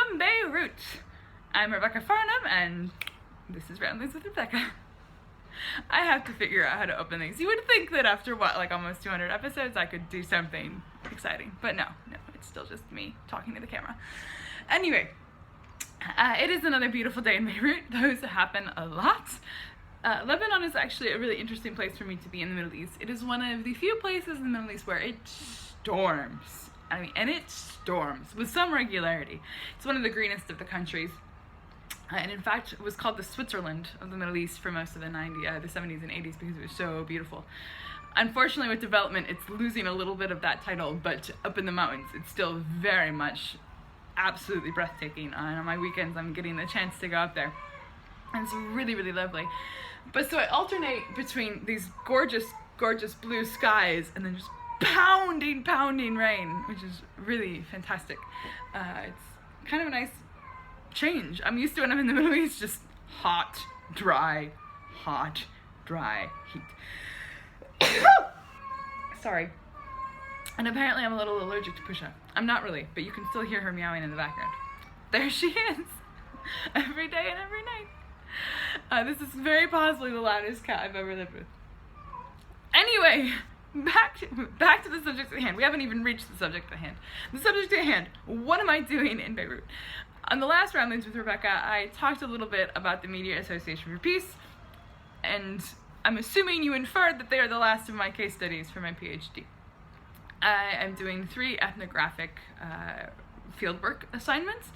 from Beirut. I'm Rebecca Farnum, and this is Ramblings with Rebecca. I have to figure out how to open these. You would think that after almost 200 episodes, I could do something exciting, but no, it's still just me talking to the camera. Anyway, it is another beautiful day in Beirut. Those happen a lot. Lebanon is actually a really interesting place for me to be in the Middle East. It is one of the few places in the Middle East where it storms. And it storms with some regularity. It's one of the greenest of the countries. And in fact, it was called the Switzerland of the Middle East for most of the 70s and 80s because it was so beautiful. Unfortunately, with development, it's losing a little bit of that title, but up in the mountains, it's still very much absolutely breathtaking. And on my weekends, I'm getting the chance to go up there. And it's really, really lovely. But so I alternate between these gorgeous, gorgeous blue skies and then just pounding rain, which is really fantastic. It's kind of a nice change. I'm used to when I'm in the Middle East, just hot, dry heat. Sorry. And apparently I'm a little allergic to Pusha. I'm not really, but you can still hear her meowing in the background. There she is, every day and every night. This is very possibly the loudest cat I've ever lived with. Anyway, back to the subject at hand. We haven't even reached the subject at hand. The subject at hand, what am I doing in Beirut? On the last Ramblings with Rebecca, I talked a little bit about the Media Association for Peace, and I'm assuming you inferred that they are the last of my case studies for my PhD. I am doing 3 ethnographic fieldwork assignments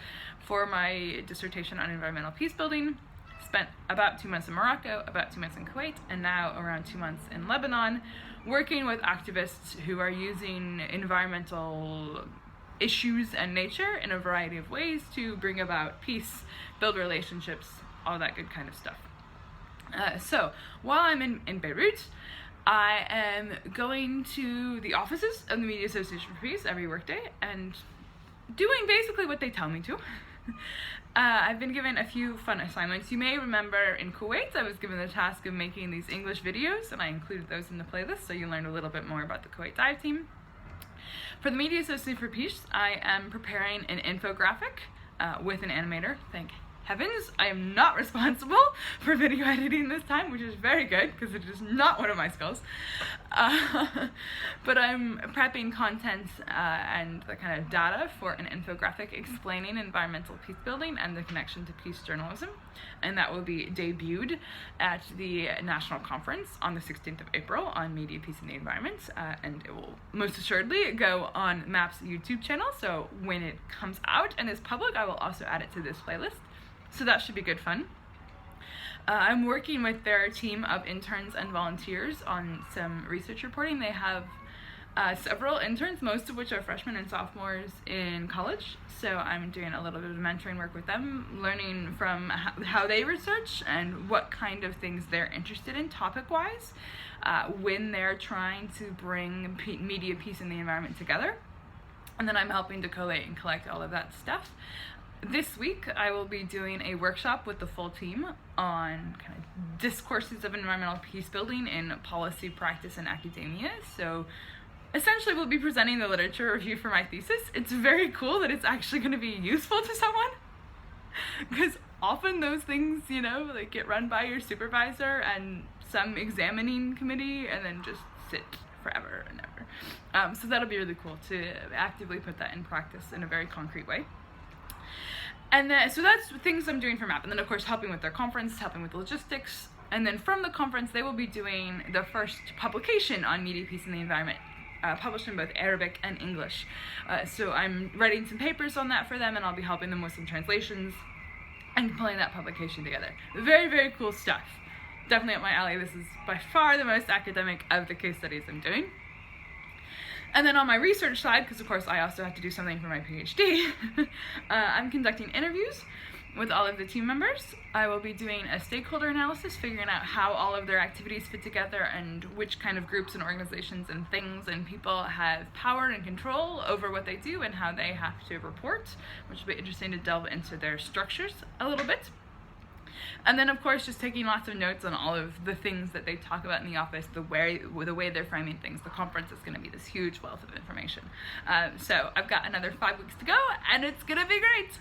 for my dissertation on environmental peace building. Spent about 2 months in Morocco, about 2 months in Kuwait, and now around 2 months in Lebanon, working with activists who are using environmental issues and nature in a variety of ways to bring about peace, build relationships, all that good kind of stuff. So while I'm in Beirut, I am going to the offices of the Media Association for Peace every workday and doing basically what they tell me to. I've been given a few fun assignments. You may remember in Kuwait, I was given the task of making these English videos, and I included those in the playlist, so you learned a little bit more about the Kuwait dive team. For the Media Association for Peace, I am preparing an infographic with an animator. Thank heavens, I am not responsible for video editing this time, which is very good because it is not one of my skills. But I'm prepping content and the kind of data for an infographic explaining environmental peace building and the connection to peace journalism. And that will be debuted at the National Conference on the 16th of April on Media, Peace and the Environment. And it will most assuredly go on MAP's YouTube channel. So when it comes out and is public, I will also add it to this playlist. So that should be good fun. I'm working with their team of interns and volunteers on some research reporting. They have several interns, most of which are freshmen and sophomores in college. So I'm doing a little bit of mentoring work with them, learning from how they research and what kind of things they're interested in topic-wise when they're trying to bring media, peace, and the environment together. And then I'm helping to collate and collect all of that stuff. This week, I will be doing a workshop with the full team on kind of discourses of environmental peace building in policy, practice, and academia. So essentially, we'll be presenting the literature review for my thesis. It's very cool that it's actually going to be useful to someone, because often those things, like get run by your supervisor and some examining committee and then just sit forever and ever. So that'll be really cool to actively put that in practice in a very concrete way. And then, so that's things I'm doing for MAP. And then, of course, helping with their conference, helping with logistics. And then from the conference, they will be doing the first publication on media, peace, and the environment, published in both Arabic and English. So I'm writing some papers on that for them, and I'll be helping them with some translations and pulling that publication together. Very, very cool stuff. Definitely up my alley. This is by far the most academic of the case studies I'm doing. And then on my research side, because of course I also have to do something for my PhD, I'm conducting interviews with all of the team members. I will be doing a stakeholder analysis, figuring out how all of their activities fit together and which kind of groups and organizations and things and people have power and control over what they do and how they have to report, which will be interesting to delve into their structures a little bit. And then, of course, just taking lots of notes on all of the things that they talk about in the office, the way they're framing things. The conference is going to be this huge wealth of information. So I've got another 5 weeks to go, and it's going to be great.